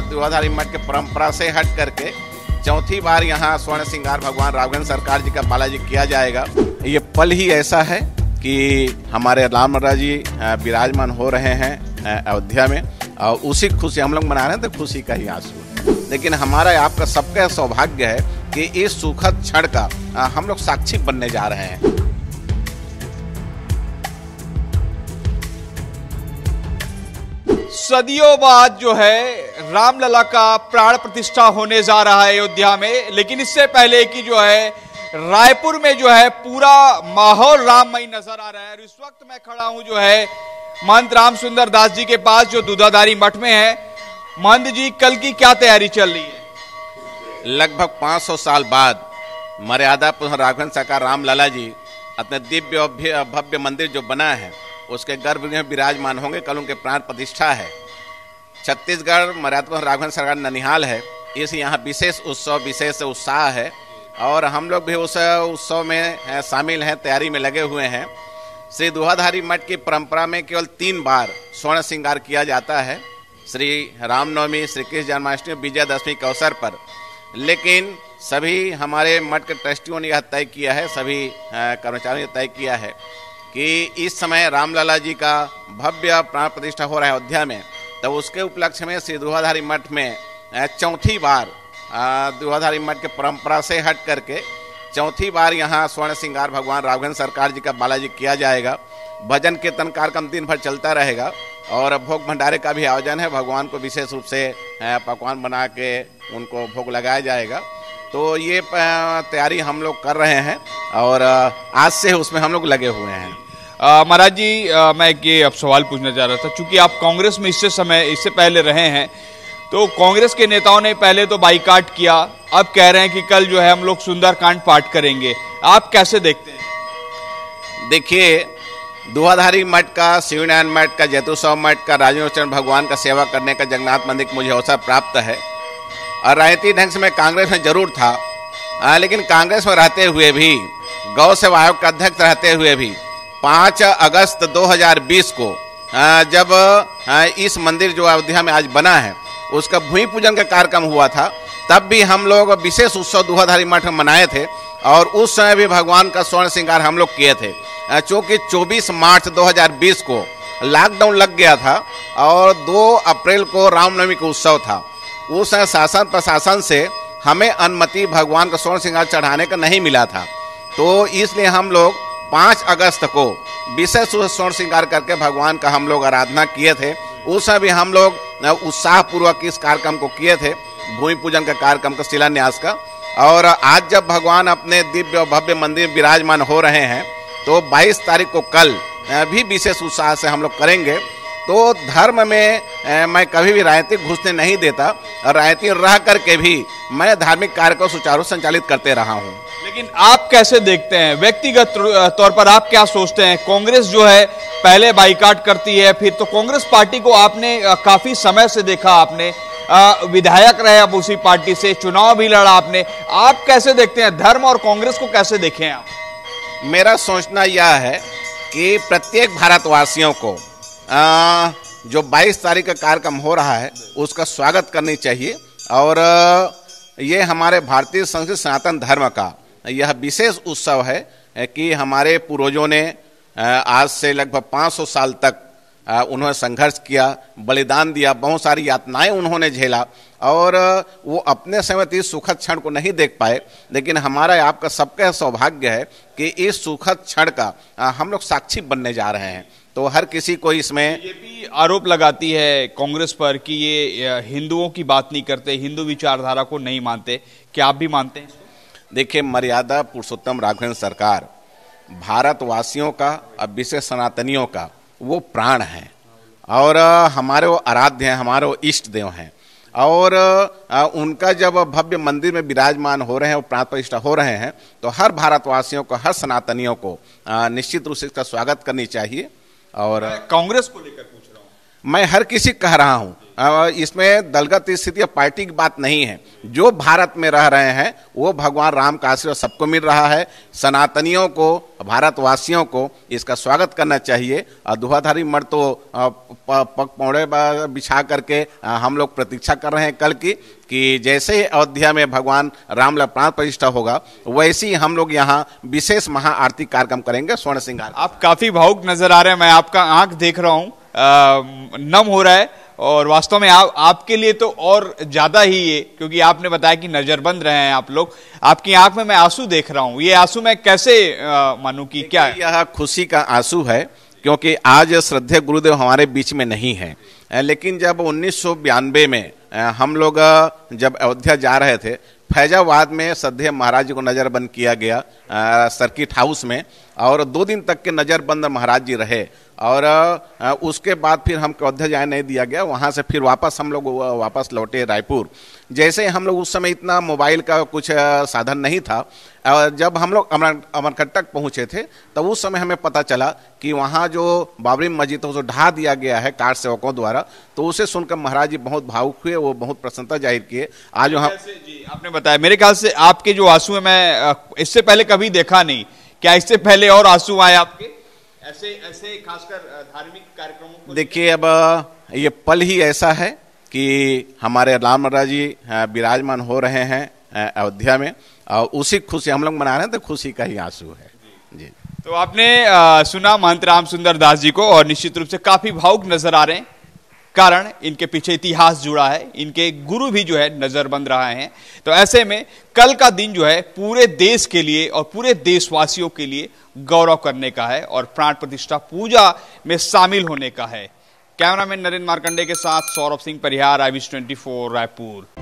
दुआधारी मठ के परंपरा से हट करके चौथी बार यहाँ स्वर्ण श्रृंगार भगवान राघवेंद्र सरकार जी का बालाजी किया जाएगा। ये पल ही ऐसा है कि हमारे रामलला जी विराजमान हो रहे हैं अयोध्या में, और उसी खुशी हम लोग मना रहे हैं, तो खुशी का ही आंसू है। लेकिन हमारा आपका सबका सौभाग्य है कि इस सुखद क्षण का हम लोग साक्षी बनने जा रहे हैं। सदियों बाद जो है रामलला का प्राण प्रतिष्ठा होने जा रहा है अयोध्या में, लेकिन इससे पहले कि जो है रायपुर में जो है पूरा माहौल राममय नजर आ रहा है। और इस वक्त मैं खड़ा हूं जो है महंत राम सुंदर दास जी के पास, जो दूधाधारी मठ में है। महंत जी, कल की क्या तैयारी चल रही है? लगभग 500 साल बाद मर्यादा पुरुष राघवेंद्र सरकार रामलला जी अपने दिव्य भव्य मंदिर जो बना है उसके गर्भ में विराजमान होंगे। कल उनके प्राण प्रतिष्ठा है। छत्तीसगढ़ मर्यादा पुरुष राघवेंद्र सरकार ननिहाल है, इस यहाँ विशेष उत्सव विशेष उत्साह है, और हम लोग भी उस उत्सव में शामिल हैं, तैयारी में लगे हुए हैं। श्री दुआधारी मठ की परंपरा में केवल 3 बार स्वर्ण श्रृंगार किया जाता है, श्री रामनवमी, श्री कृष्ण जन्माष्टमी, विजयदशमी के अवसर पर। लेकिन सभी हमारे मठ के ट्रस्टियों ने यह तय किया है, सभी कर्मचारियों ने तय किया है कि इस समय रामलला जी का भव्य प्राण प्रतिष्ठा हो रहा है अयोध्या में, तो उसके उपलक्ष्य में श्री दुआधारी मठ में चौथी बार दुआधारी मठ के परंपरा से हट करके चौथी बार यहाँ स्वर्ण श्रृंगार भगवान राघवेंद्र सरकार जी का बालाजी किया जाएगा। भजन कीर्तन कार्यक्रम दिन भर चलता रहेगा, और भोग भंडारे का भी आयोजन है। भगवान को विशेष रूप से पकवान बना के उनको भोग लगाया जाएगा। तो ये तैयारी हम लोग कर रहे हैं, और आज से उसमें हम लोग लगे हुए हैं। महाराज जी, मैं ये अब सवाल पूछना चाह रहा था, चूंकि आप कांग्रेस में इससे पहले रहे हैं, तो कांग्रेस के नेताओं ने पहले तो बाइकाट किया, अब कह रहे हैं कि कल जो है हम लोग सुंदरकांड पाठ करेंगे। आप कैसे देखते हैं? देखिए, दुआधारी मठ का, शिवनारायण मठ का, जैतूसव मठ का, राजेंद्र भगवान का सेवा करने का जगन्नाथ मंदिर मुझे अवसर प्राप्त है। और राजनीतिक ढंग से मैं कांग्रेस में जरूर था, लेकिन कांग्रेस में रहते हुए भी, गौ सेवा आयोग का अध्यक्ष रहते हुए भी 5 अगस्त 2020 को जब इस मंदिर जो अयोध्या में आज बना है उसका भूमि पूजन का कार्यक्रम हुआ था, तब भी हम लोग विशेष उत्सव दुआधारी मठ में मनाए थे, और उस समय भी भगवान का स्वर्ण श्रृंगार हम लोग किए थे। चूँकि 24 मार्च 2020 को लॉकडाउन लग गया था और 2 अप्रैल को रामनवमी का उत्सव था। उस शासन प्रशासन से हमें अनुमति भगवान का स्वर्ण श्रृंगार चढ़ाने का नहीं मिला था, तो इसलिए हम लोग 5 अगस्त को विशेष स्वर्ण श्रृंगार करके भगवान का हम लोग आराधना किए थे। उस समय भी हम लोग उत्साह पूर्वक इस कार्यक्रम को किए थे, भूमि पूजन का कार्यक्रम का, शिलान्यास का। और आज जब भगवान अपने दिव्य भव्य मंदिर विराजमान हो रहे हैं, तो 22 तारीख को कल भी विशेष उत्साह से हम लोग करेंगे। तो धर्म में मैं कभी भी राजनीतिक घुसने नहीं देता, और राजनीति रह करके भी मैं धार्मिक कार्य को सुचारू संचालित करते रहा हूँ। लेकिन आप कैसे देखते हैं, व्यक्तिगत तौर पर आप क्या सोचते हैं? कांग्रेस जो है पहले बाइकाट करती है, फिर तो कांग्रेस पार्टी को आपने काफी समय से देखा, आपने विधायक रहे अब उसी पार्टी से, चुनाव भी लड़ा आपने। आप कैसे देखते हैं धर्म और कांग्रेस को, कैसे देखें आप? मेरा सोचना यह है कि प्रत्येक भारतवासियों को जो 22 तारीख का कार्यक्रम हो रहा है उसका स्वागत करनी चाहिए, और ये हमारे भारतीय संस्कृति सनातन धर्म का यह विशेष उत्सव है कि हमारे पूर्वजों ने आज से लगभग 500 साल तक उन्होंने संघर्ष किया, बलिदान दिया, बहुत सारी यातनाएं उन्होंने झेला, और वो अपने समय इस सुखद क्षण को नहीं देख पाए। लेकिन हमारा आपका सबका सौभाग्य है कि इस सुखद क्षण का हम लोग साक्षी बनने जा रहे हैं। तो हर किसी को इसमें, ये भी आरोप लगाती है कांग्रेस पर कि ये हिंदुओं की बात नहीं करते, हिंदू विचारधारा को नहीं मानते। क्या आप भी मानते हैं? देखिए, मर्यादा पुरुषोत्तम राघवेंद्र सरकार भारतवासियों का, अब विशेष सनातनियों का वो प्राण है, और हमारे वो आराध्य हैं, हमारे वो इष्ट देव हैं। और उनका जब भव्य मंदिर में विराजमान हो रहे हैं, प्राण प्रतिष्ठा हो रहे हैं, तो हर भारतवासियों को, हर सनातनियों को निश्चित रूप से इसका स्वागत करनी चाहिए। और कांग्रेस को लेकर पूछ रहा हूँ, मैं हर किसी कह रहा हूं, इसमें दलगत स्थिति या पार्टी की बात नहीं है। जो भारत में रह रहे हैं वो भगवान राम का आशीर्वाद सबको मिल रहा है। सनातनियों को, भारतवासियों को इसका स्वागत करना चाहिए। और धुआंधारी मठ तो पौड़े बिछा करके हम लोग प्रतीक्षा कर रहे हैं कल की, कि जैसे ही अयोध्या में भगवान राम प्राण प्रतिष्ठा होगा वैसे ही हम लोग यहाँ विशेष महाआरती कार्यक्रम करेंगे। स्वर्ण सिंगार। आप काफी भावुक नजर आ रहे हैं, मैं आपका आंख देख रहा हूँ, नम हो रहा है। और वास्तव में आपके लिए तो और ज्यादा ही ये, क्योंकि आपने बताया कि नजरबंद रहे हैं आप लोग। आपकी आंख में मैं आंसू देख रहा हूं, ये आंसू मैं कैसे मानूं कि क्या है? यह खुशी का आंसू है, क्योंकि आज श्रद्धेय गुरुदेव हमारे बीच में नहीं है। लेकिन जब 1992 में हम लोग जब अयोध्या जा रहे थे, फैजाबाद में श्रद्धेय महाराज जी को नजरबंद किया गया सर्किट हाउस में, और 2 दिन तक के नजरबंद महाराज जी रहे। और उसके बाद फिर हम अयोध्या जाने नहीं दिया गया। वहाँ से फिर वापस हम लोग वापस लौटे रायपुर। जैसे हम लोग, उस समय इतना मोबाइल का कुछ साधन नहीं था। जब हम लोग अमरकंटक पहुँचे थे तब उस समय हमें पता चला कि वहाँ जो बाबरी मस्जिद है उसको ढा दिया गया है कार सेवकों द्वारा। तो उसे सुनकर महाराज जी बहुत भावुक हुए, वो बहुत प्रसन्नता जाहिर किए। आज वहाँ जी आपने बताया, मेरे ख्याल से आपके जो आंसू है मैं इससे पहले कभी देखा नहीं। क्या इससे पहले और आंसू आए आपके ऐसे खासकर धार्मिक कार्यक्रमों को? देखिए, अब ये पल ही ऐसा है कि हमारे राम महाराज जी विराजमान हो रहे हैं अयोध्या में, और उसी खुशी हम लोग मना रहे हैं, तो खुशी का ही आंसू है जी। तो आपने सुना महंत राम सुंदर दास जी को, और निश्चित रूप से काफी भावुक नजर आ रहे हैं, कारण इनके पीछे इतिहास जुड़ा है, इनके गुरु भी जो है नजरबंद रहे हैं। तो ऐसे में कल का दिन जो है पूरे देश के लिए और पूरे देशवासियों के लिए गौरव करने का है और प्राण प्रतिष्ठा पूजा में शामिल होने का है। कैमरामैन नरेंद्र मार्कंडे के साथ सौरभ सिंह परिहार, IBC 24 रायपुर।